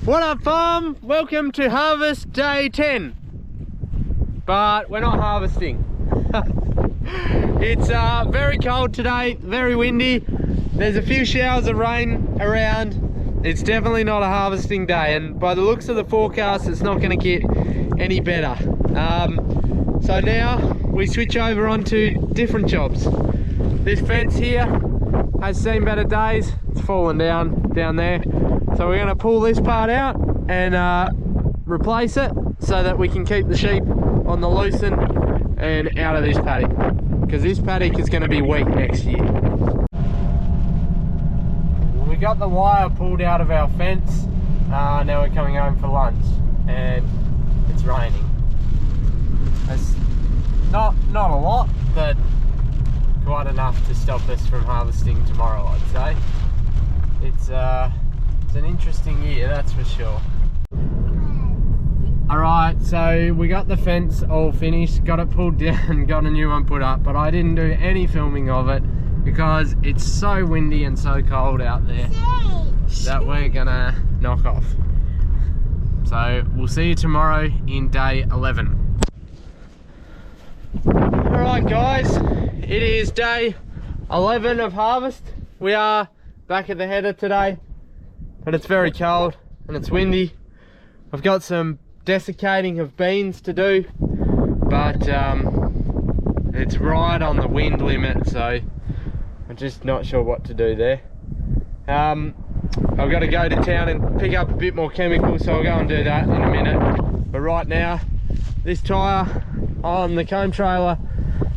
What up, farm? Welcome to harvest day 10. But we're not harvesting. It's very cold today, very windy. There's a few showers of rain around. It's definitely not a harvesting day, and by the looks of the forecast, it's not going to get any better. So now we switch over onto different jobs. This fence here has seen better days. It's fallen down there. So we're going to pull this part out and replace it so that we can keep the sheep on the loosen and out of this paddock, because this paddock is going to be weak next year. We got the wire pulled out of our fence. Now we're coming home for lunch and it's raining. It's not a lot, but quite enough to stop us from harvesting tomorrow, I'd say. It's an interesting year, that's for sure. Alright, so we got the fence all finished, got it pulled down, got a new one put up, but I didn't do any filming of it because it's so windy and so cold out there that we're gonna knock off. So we'll see you tomorrow in day 11. Alright guys, it is day 11 of harvest. We are back at the header today, but it's very cold and it's windy. I've got some desiccating of beans to do, but it's right on the wind limit, so I'm just not sure what to do there. I've got to go to town and pick up a bit more chemicals, so I'll go and do that in a minute. But right now, this tyre on the comb trailer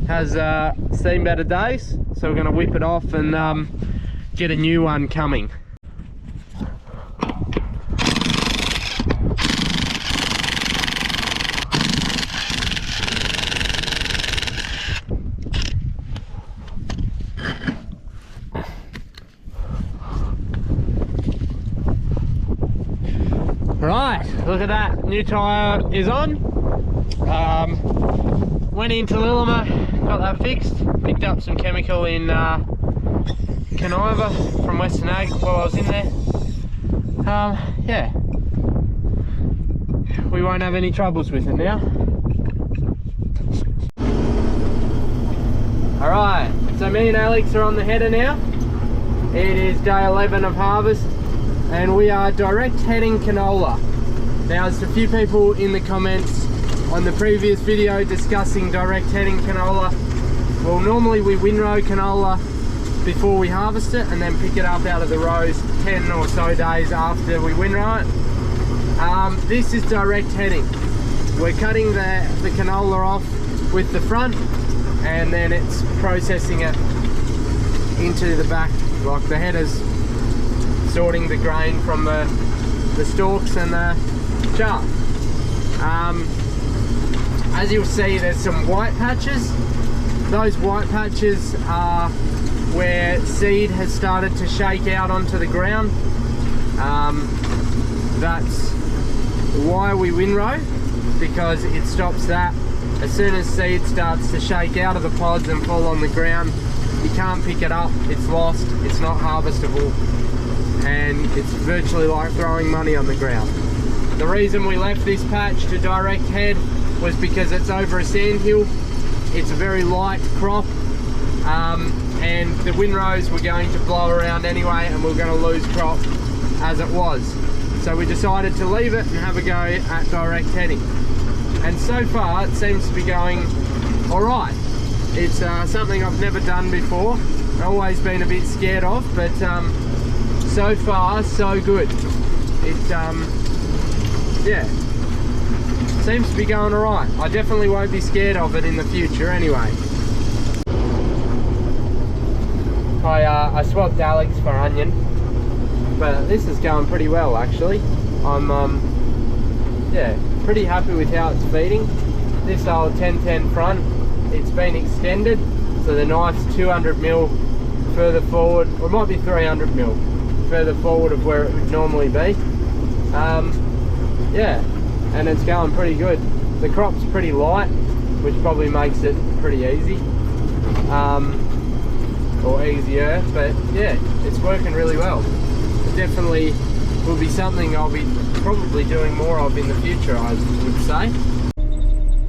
has seen better days, so we're going to whip it off and get a new one coming. Right, look at that, new tyre is on. Went into Lillimer, got that fixed, picked up some chemical in Canova from Western Ag while I was in there. Yeah, we won't have any troubles with it now. Alright, so me and Alex are on the header now. It is day 11 of harvest, and we are direct heading canola. Now, there's a few people in the comments on the previous video discussing direct heading canola. Well, normally we windrow canola before we harvest it and then pick it up out of the rows 10 or so days after we windrow it. This is direct heading. We're cutting the canola off with the front, and then it's processing it into the back, like the headers sorting the grain from the stalks and the chaff. As you'll see, there's some white patches. Those white patches are where seed has started to shake out onto the ground. That's why we windrow, because it stops that. As soon as seed starts to shake out of the pods and fall on the ground, you can't pick it up, it's lost, it's not harvestable, and it's virtually like throwing money on the ground. The reason we left this patch to direct head was because it's over a sand hill. It's a very light crop, and the windrows were going to blow around anyway, and we were going to lose crop as it was. So we decided to leave it and have a go at direct heading. And so far it seems to be going alright. It's something I've never done before, always been a bit scared of, but so far so good. Yeah, seems to be going alright. I definitely won't be scared of it in the future anyway. I swapped Alex for onion, but this is going pretty well actually. I'm yeah, pretty happy with how it's feeding. This old 1010 front, it's been extended, so the knife's 200mm further forward, or it might be 300mm further forward of where it would normally be. Yeah, and it's going pretty good. The crop's pretty light, which probably makes it pretty easy, or easier, but yeah, it's working really well. Definitely will be something I'll be probably doing more of in the future, I would say.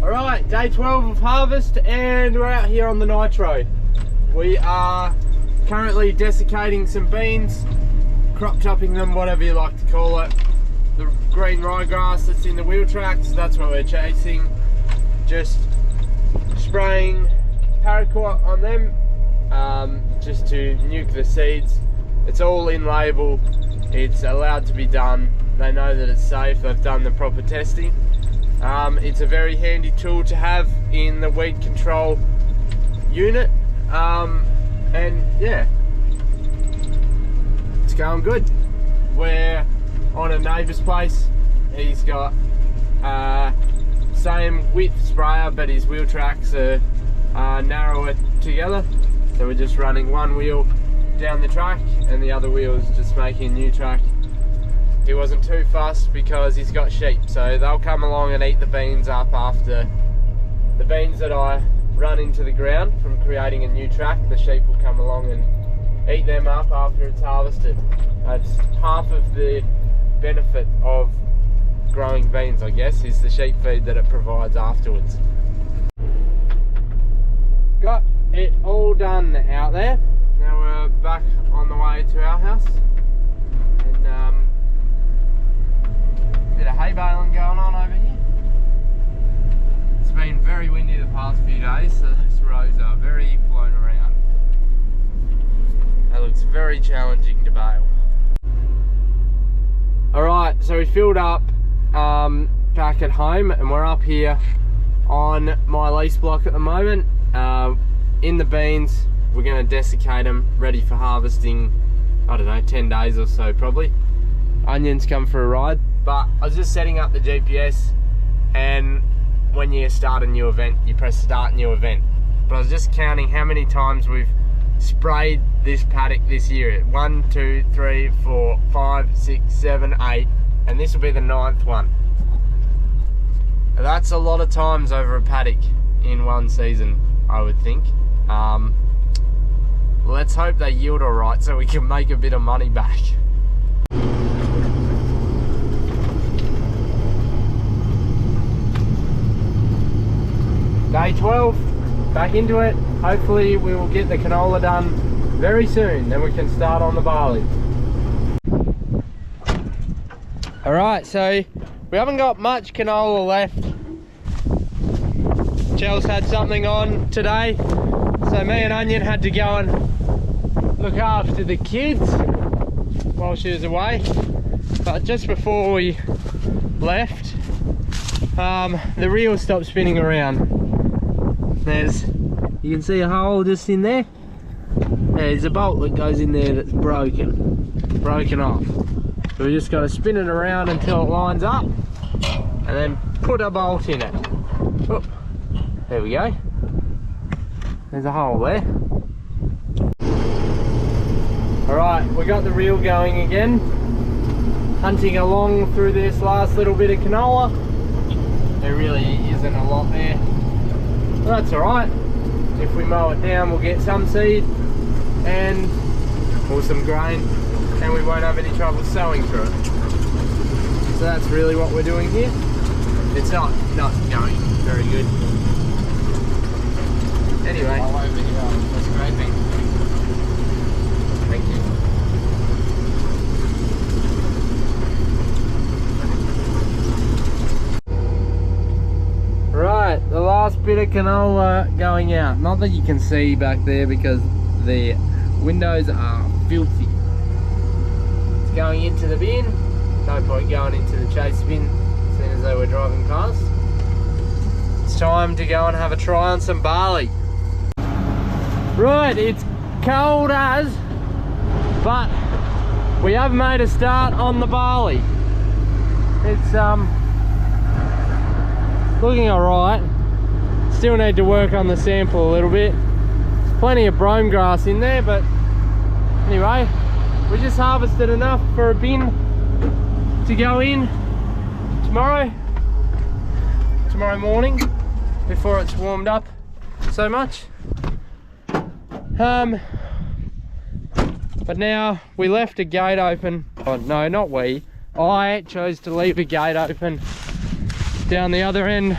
Alright, day 12 of harvest, and we're out here on the nitro. We are currently desiccating some beans, crop chopping them, whatever you like to call it. The green ryegrass that's in the wheel tracks, that's what we're chasing. Just spraying paraquat on them, just to nuke the seeds. It's all in label, it's allowed to be done. They know that it's safe, they've done the proper testing. It's a very handy tool to have in the weed control unit, and yeah, it's going good. We're on a neighbour's place. He's got same width sprayer, but his wheel tracks are narrower together, so we're just running one wheel down the track and the other wheel is just making a new track. He wasn't too fussed because he's got sheep, so they'll come along and eat the beans up after the beans that I run into the ground from creating a new track. The sheep will come along and eat them up after it's harvested. That's half of the benefit of growing beans, I guess, is the sheep feed that it provides afterwards. Got it all done out there. Now we're back on the way to our house, and bit of hay baling going on over here. It's been very windy the past few days, so those rows are very blown around. That looks very challenging to bale. Alright, so we filled up back at home, and we're up here on my lease block at the moment. In the beans, we're going to desiccate them, ready for harvesting, I don't know, 10 days or so probably. Onions come for a ride. But I was just setting up the GPS, and when you start a new event, you press start new event. But I was just counting how many times we've sprayed this paddock this year. 1, 2, 3, 4, 5, 6, 7, 8, and this will be the 9th one. That's a lot of times over a paddock in one season, I would think. Let's hope they yield all right so we can make a bit of money back. Day 12, back into it. Hopefully we will get the canola done very soon, then we can start on the barley. Alright, so we haven't got much canola left. Chel's had something on today, so me and Onion had to go and look after the kids while she was away. But just before we left, the reel stopped spinning around. You can see a hole just in there. There's a bolt that goes in there that's broken off. So we just got to spin it around until it lines up, and then put a bolt in it. Oh, there we go. There's a hole there. Alright, we got the reel going again. Hunting along through this last little bit of canola. There really isn't a lot there. Well, that's alright. If we mow it down, we'll get some seed or some grain, and we won't have any trouble sowing through it. So that's really what we're doing here. It's not going very good. Anyway, that's great. Thank you. Right, the last bit of canola going out. Not that you can see back there because the windows are filthy. It's going into the bin. No point going into the chase bin as soon as they were driving past. It's time to go and have a try on some barley. Right, it's cold as, but we have made a start on the barley. It's looking alright. Still need to work on the sample a little bit. There's plenty of brome grass in there, but anyway, we just harvested enough for a bin to go in tomorrow morning before it's warmed up so much. But now we left a gate open Oh, no, not we. I chose to leave a gate open down the other end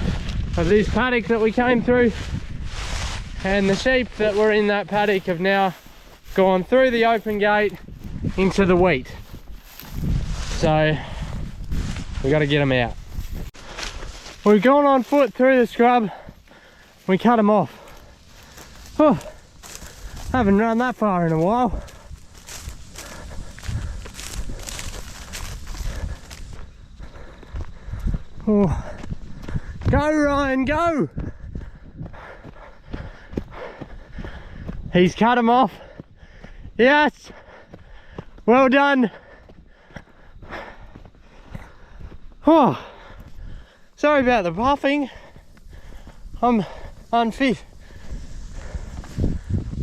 of this paddock that we came through, and the sheep that were in that paddock have now gone through the open gate into the wheat. So we got to get them out. We've gone on foot through the scrub. We cut them off. Oh, haven't run that far in a while. Oh. Go Ryan, go! He's cut him off. Yes! Well done. Oh, sorry about the puffing. I'm unfit.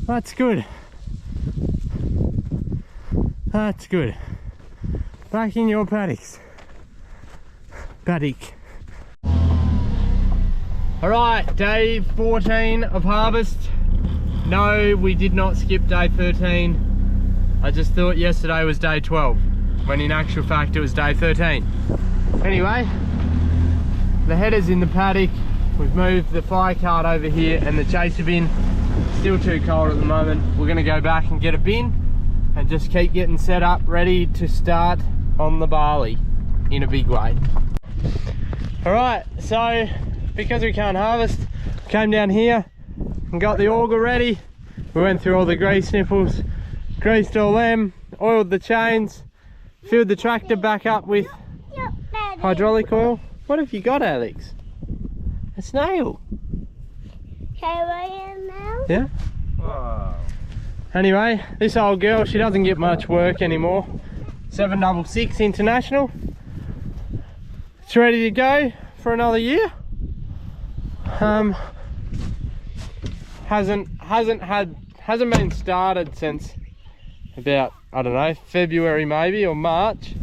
That's good. That's good. Back in your paddocks. Paddock. Alright, day 14 of harvest. No, we did not skip day 13. I just thought yesterday was day 12, when in actual fact it was day 13. Anyway, the header's in the paddock. We've moved the fire cart over here and the chaser bin. Still too cold at the moment. We're going to go back and get a bin and just keep getting set up, ready to start on the barley in a big way. Alright, so because we can't harvest, came down here and got the auger ready. We went through all the grease nipples, greased all them, oiled the chains, filled the tractor back up with hydraulic oil. What have you got, Alex? A snail. Yeah? Wow. Anyway, this old girl, she doesn't get much work anymore. 766 International. It's ready to go for another year. Hasn't been started since about, I don't know, February maybe, or March.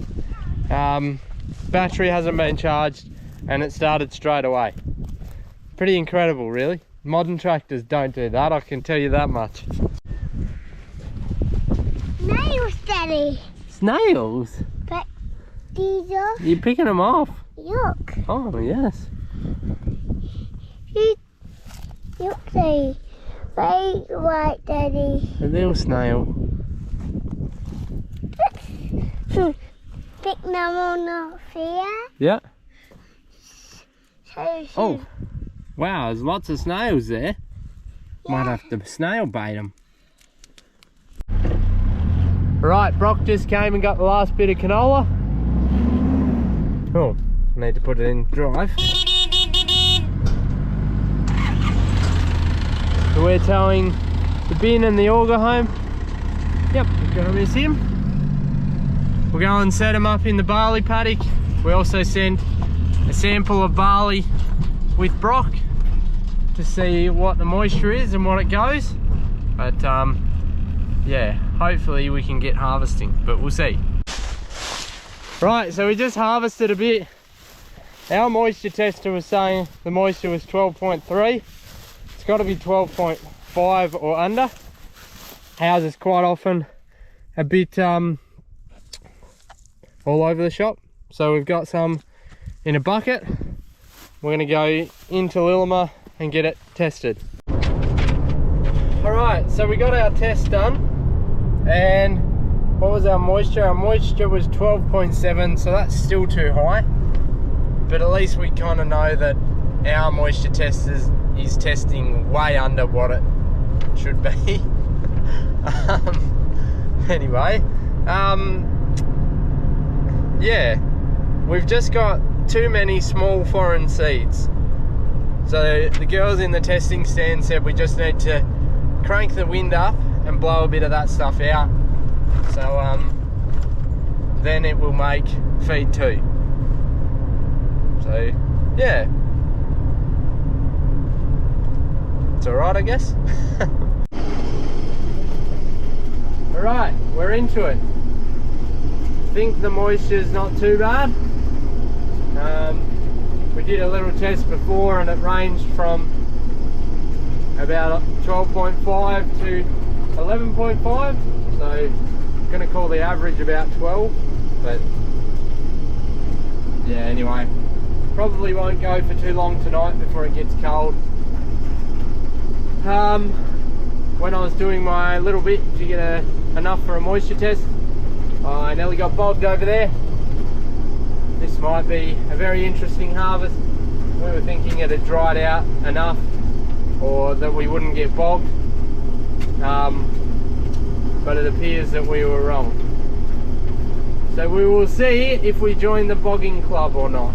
Battery hasn't been charged and it started straight away. Pretty incredible, really. Modern tractors don't do that, I can tell you that much. Snails, Daddy. Snails? But these are... You're picking them off? Look. Oh, yes. Look, Daddy. Very white, Daddy. A little snail. Pick them on the fear. Yeah. So, Oh, wow, there's lots of snails there. Yeah. Might have to snail bait them. Right, Brock just came and got the last bit of canola. Oh, I need to put it in drive. So we're towing the bin and the auger home. Yep, we're gonna miss him. We'll go and set him up in the barley paddock. We also sent a sample of barley with Brock to see what the moisture is and what it goes. But yeah, hopefully we can get harvesting, but we'll see. Right, so we just harvested a bit. Our moisture tester was saying the moisture was 12.3. It's got to be 12.5 or under. Ours is quite often a bit all over the shop. So we've got some in a bucket. We're going to go into Lillimer and get it tested. Alright, so we got our test done, and what was our moisture? Our moisture was 12.7, so that's still too high, but at least we kind of know that our moisture test is testing way under what it should be. Anyway, yeah, we've just got too many small foreign seeds. So the girls in the testing stand said we just need to crank the wind up and blow a bit of that stuff out. So then it will make feed too. So yeah, it's alright, I guess. Alright, we're into it. I think the moisture's not too bad. We did a little test before and it ranged from about 12.5 to 11.5, so I'm going to call the average about 12. But yeah, anyway, probably won't go for too long tonight before it gets cold. When I was doing my little bit to get enough for a moisture test, I nearly got bogged over there. This might be a very interesting harvest. We were thinking it had dried out enough, or that we wouldn't get bogged, but it appears that we were wrong. So we will see if we join the bogging club or not.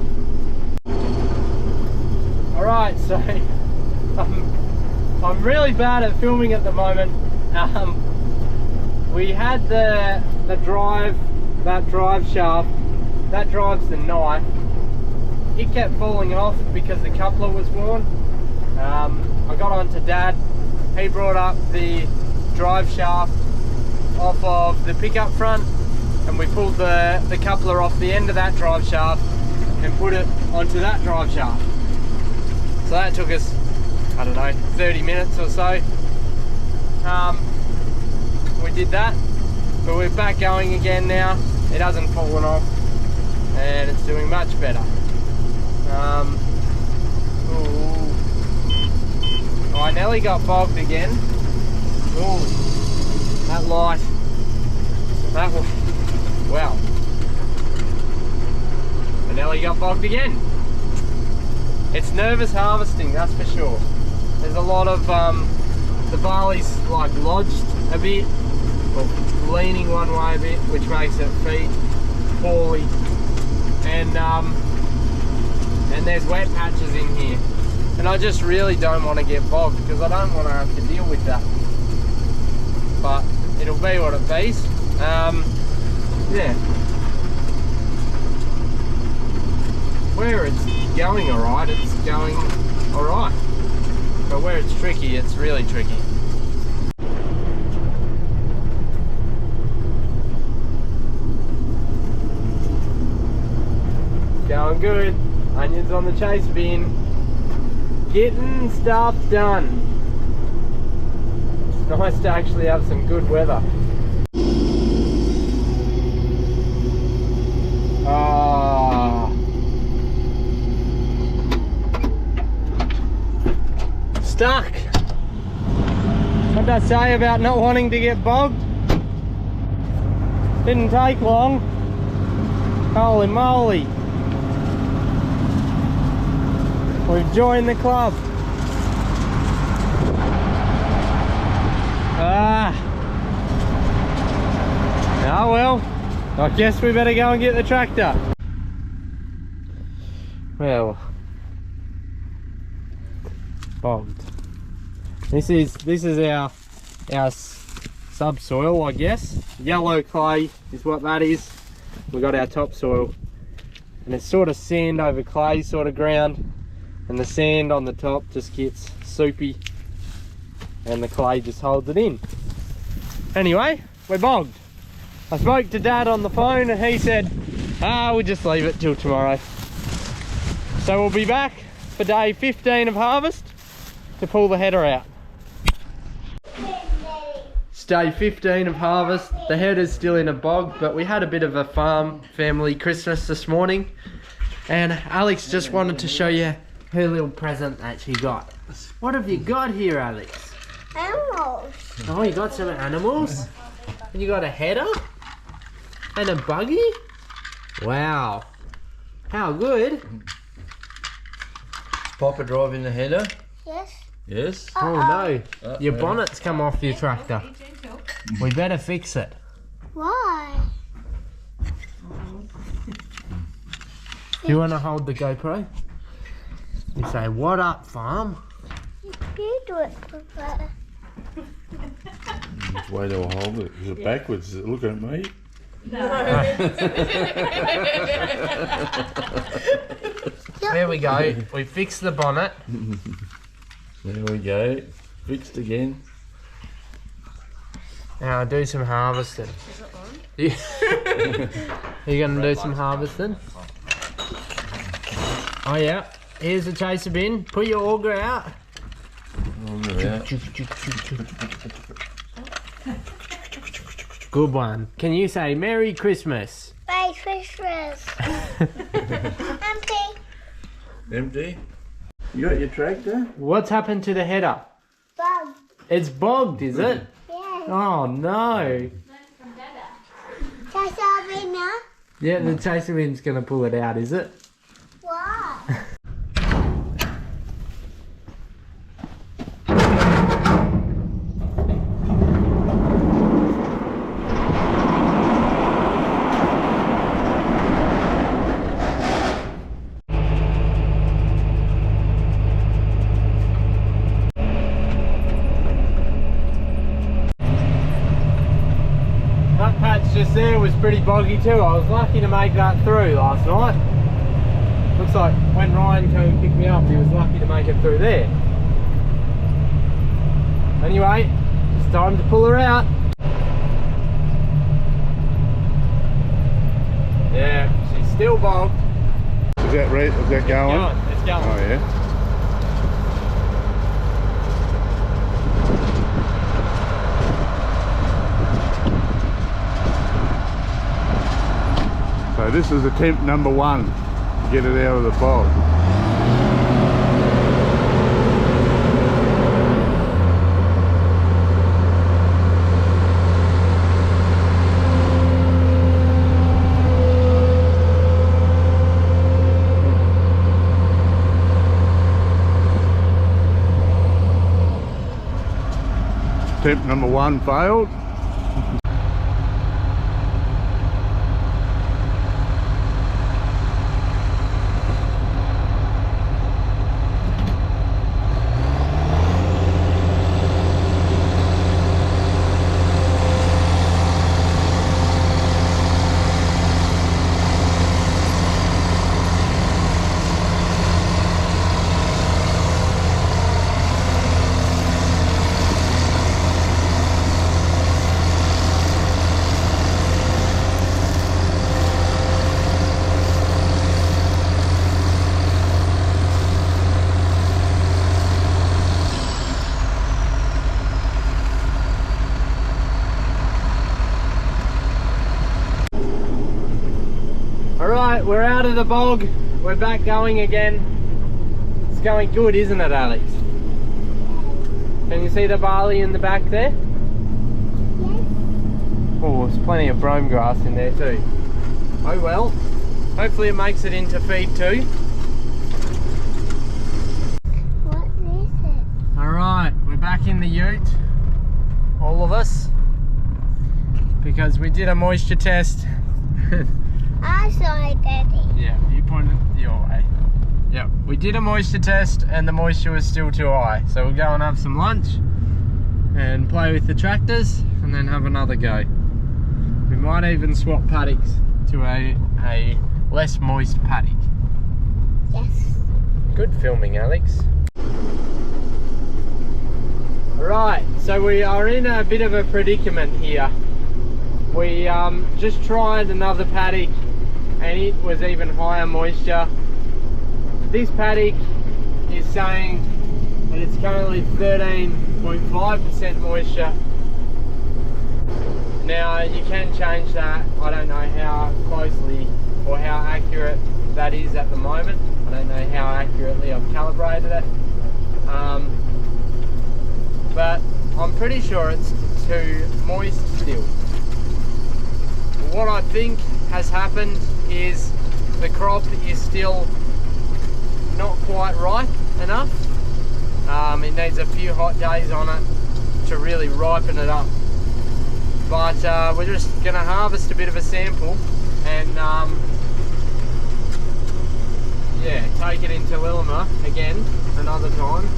Alright, so I'm really bad at filming at the moment. We had that drive shaft, that drives the knife. It kept falling off because the coupler was worn. I got on to Dad. He brought up the drive shaft off of the pickup front, and we pulled the coupler off the end of that drive shaft and put it onto that drive shaft. So that took us, I don't know, 30 minutes or so. We did that, but we're back going again now. It hasn't fallen off and it's doing much better. Oh, I nearly got bogged again. Oh, that light. That was, wow. I nearly got bogged again. It's nervous harvesting, that's for sure. There's a lot of, the barley's like lodged a bit, or leaning one way a bit, which makes it feed poorly. And there's wet patches in here. And I just really don't want to get bogged because I don't want to have to deal with that. But it'll be what it be. Yeah. Where it's going alright, it's going alright. But where it's tricky, it's really tricky. Going good. Onions on the chase bin. Getting stuff done. It's nice to actually have some good weather. Ah. Stuck. What did I say about not wanting to get bogged? Didn't take long. Holy moly. We've joined the club. Oh well, I guess we better go and get the tractor. Well, bogged. This is our subsoil, I guess. Yellow clay is what that is. We got our topsoil, and it's sort of sand over clay sort of ground. And the sand on the top just gets soupy and the clay just holds it in. Anyway, we're bogged. I spoke to Dad on the phone and he said, we'll just leave it till tomorrow. So we'll be back for day 15 of harvest to pull the header out. It's day 15 of harvest. The header's still in a bog, but we had a bit of a farm family Christmas this morning. And Alex just wanted to show you her little present that she got. What have you got here, Alex? Animals. Oh, you got some animals? And you got a header? And a buggy? Wow. How good. Is Papa driving the header? Yes. Yes? Oh no, your bonnet's come off your tractor. We better fix it. Why? Do you want to hold the GoPro? You say, what up, farm? You do it, Papa. Which way do I hold it? Is it backwards? Is it looking at me? There we go. We fixed the bonnet. There we go. Fixed again. Now I'll do some harvesting. Is it on? You gonna do some harvesting? Oh yeah. Here's the chaser bin. Put your auger out. Good one. Can you say Merry Christmas? Merry fishes. Empty. Empty? You got your tractor? What's happened to the header? Bug. It's bogged, is it? Yeah. Oh no. Just open now. Yeah, the chaser wind's gonna pull it out, is it? Why? That patch just there was pretty boggy too. I was lucky to make that through last night. Looks like when Ryan came and picked me up, he was lucky to make it through there. Anyway, it's time to pull her out. Yeah, she's still bogged. Is that right? Is that going? It's going. Oh yeah. So this is attempt number 1 to get it out of the bog. Attempt number 1 failed. Alright, we're out of the bog. We're back going again. It's going good, isn't it, Alex? Can you see the barley in the back there? Yes. Oh, there's plenty of brome grass in there too. Oh well. Hopefully it makes it into feed too. What is it? Alright, we're back in the ute. All of us. Because we did a moisture test. I saw it, Daddy. Yeah, you pointed your way. Yeah, we did a moisture test and the moisture was still too high. So we'll go and have some lunch and play with the tractors and then have another go. We might even swap paddocks to a less moist paddock. Yes. Good filming, Alex. Right, so we are in a bit of a predicament here. We just tried another paddock and it was even higher moisture. This paddock is saying that it's currently 13.5% moisture. Now you can change that. I don't know how closely or how accurate that is at the moment. I don't know how accurately I've calibrated it. But I'm pretty sure it's too moist still. What I think has happened is the crop is still not quite ripe enough. It needs a few hot days on it to really ripen it up. But we're just going to harvest a bit of a sample and yeah, take it into Lillimer again another time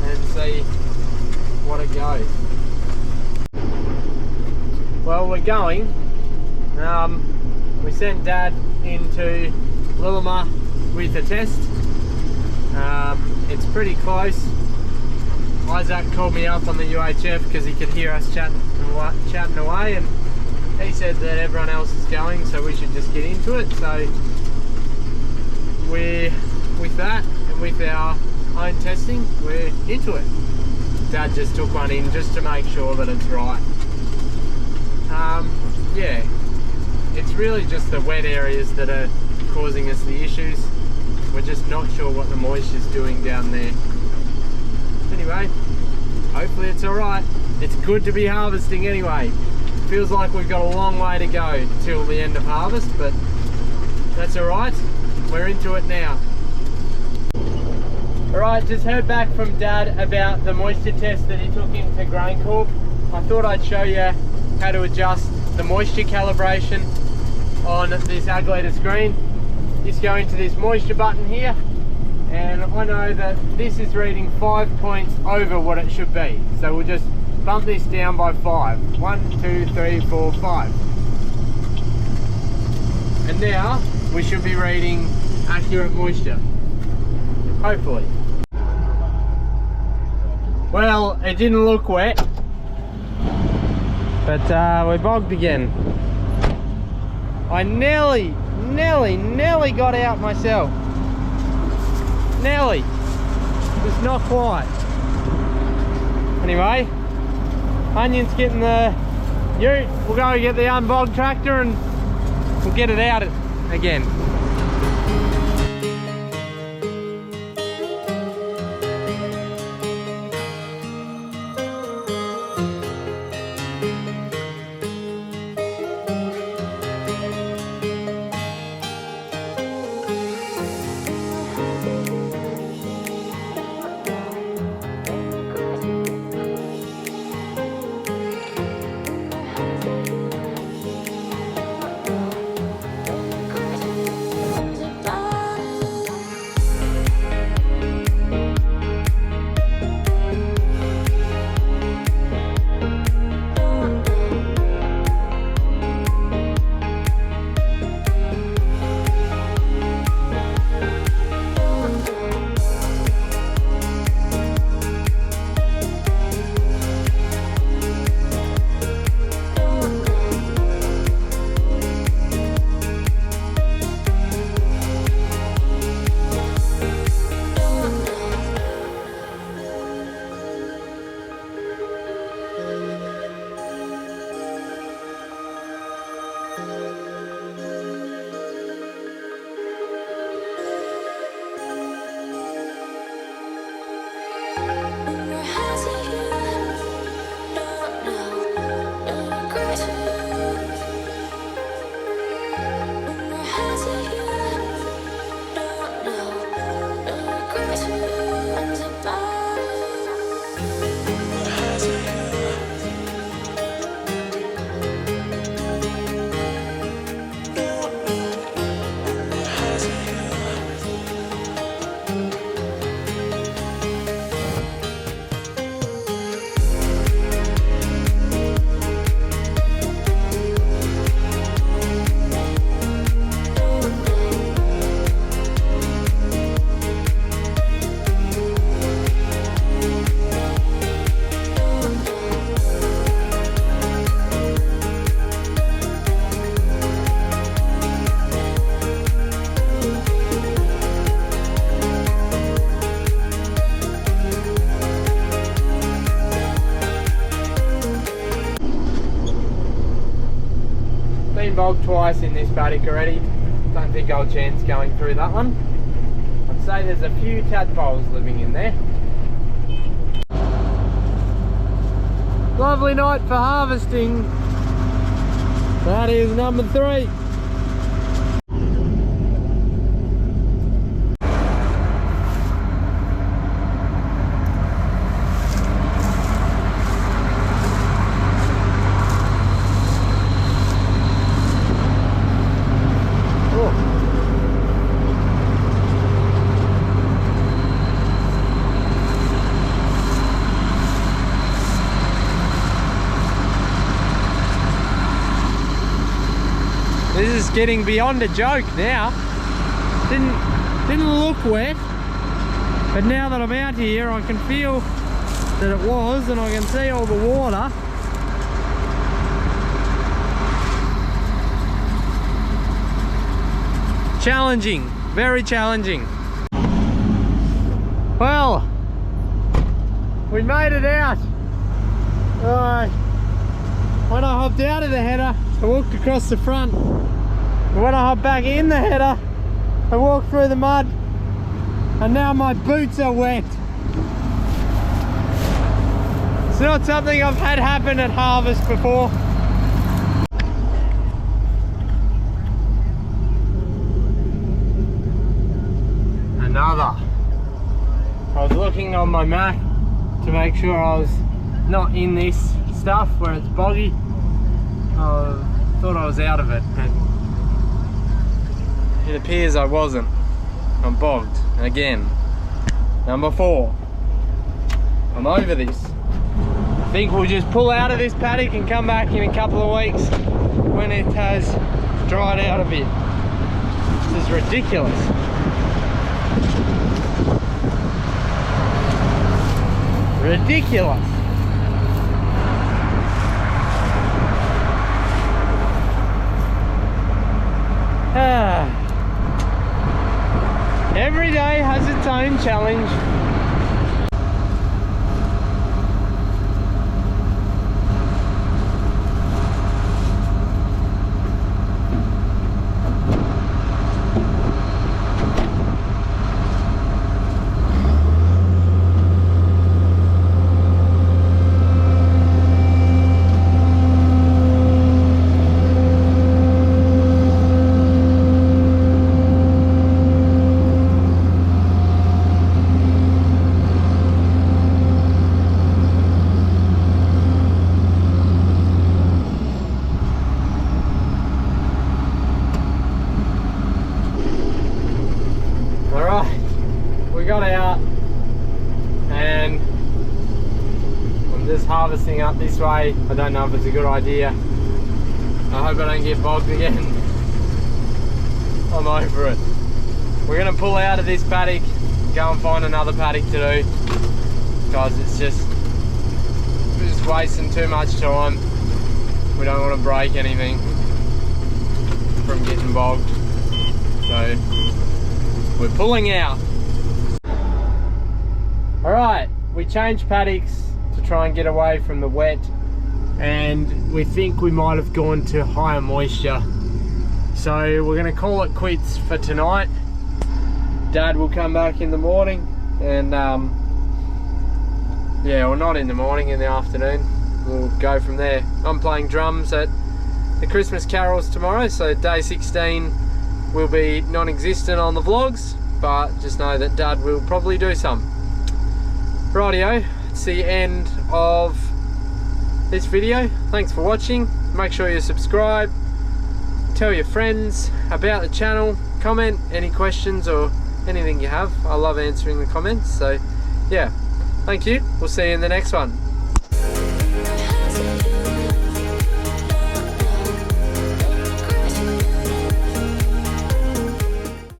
and see what it goes. Well, we're going. We sent Dad into Lillimer with a test. It's pretty close. Isaac called me up on the UHF because he could hear us chatting away, and he said that everyone else is going, so we should just get into it. So we're with that and with our own testing, we're into it. Dad just took one in just to make sure that it's right. Yeah, it's really just the wet areas that are causing us the issues. We're just not sure what the moisture's doing down there. Anyway, hopefully it's alright. It's good to be harvesting anyway. Feels like we've got a long way to go till the end of harvest, but that's alright. We're into it now. Alright, just heard back from Dad about the moisture test that he took into GrainCorp. I thought I'd show you how to adjust the moisture calibration on this ag leader screen. Just go into this moisture button here, and I know that this is reading 5 points over what it should be. So we'll just bump this down by 5. 1, 2, 3, 4, 5. And now we should be reading accurate moisture. Hopefully. Well, it didn't look wet, but we're bogged again. I nearly got out myself. Nearly. Just not quite. Anyway, Onion's getting the ute. We'll go get the unbogged tractor and we'll get it out again. Been bogged twice in this paddock already. Don't think I'll chance going through that one. I'd say there's a few tadpoles living in there. Lovely night for harvesting. That is number 3. This is getting beyond a joke now. Didn't look wet, but now that I'm out here I can feel that it was, and I can see all the water. Challenging, very challenging. Well, we made it out. When I hopped out of the header, I walked across the front. When I hop back in the header, I walked through the mud, and now my boots are wet. It's not something I've had happen at harvest before. Another. I was looking on my map to make sure I was not in this stuff where it's boggy. I thought I was out of it, but it appears I wasn't. I'm bogged again. Number 4. I'm over this. I think we'll just pull out of this paddock and come back in a couple of weeks when it has dried out a bit. This is ridiculous. Ridiculous. Every day has its own challenge. We got out and I'm just harvesting up this way. I don't know if it's a good idea. I hope I don't get bogged again. I'm over it. We're gonna pull out of this paddock, go and find another paddock to do, because it's just wasting too much time. We don't want to break anything from getting bogged, so we're pulling out. Alright, we changed paddocks to try and get away from the wet, and we think we might have gone to higher moisture. So we're going to call it quits for tonight. Dad will come back in the morning and yeah, well, not in the morning, in the afternoon. We'll go from there. I'm playing drums at the Christmas carols tomorrow, so day 16 will be non-existent on the vlogs, but just know that Dad will probably do some. Rightio, it's the end of this video. Thanks for watching. Make sure you subscribe, tell your friends about the channel, comment any questions or anything you have. I love answering the comments, so yeah, thank you. We'll see you in the next one.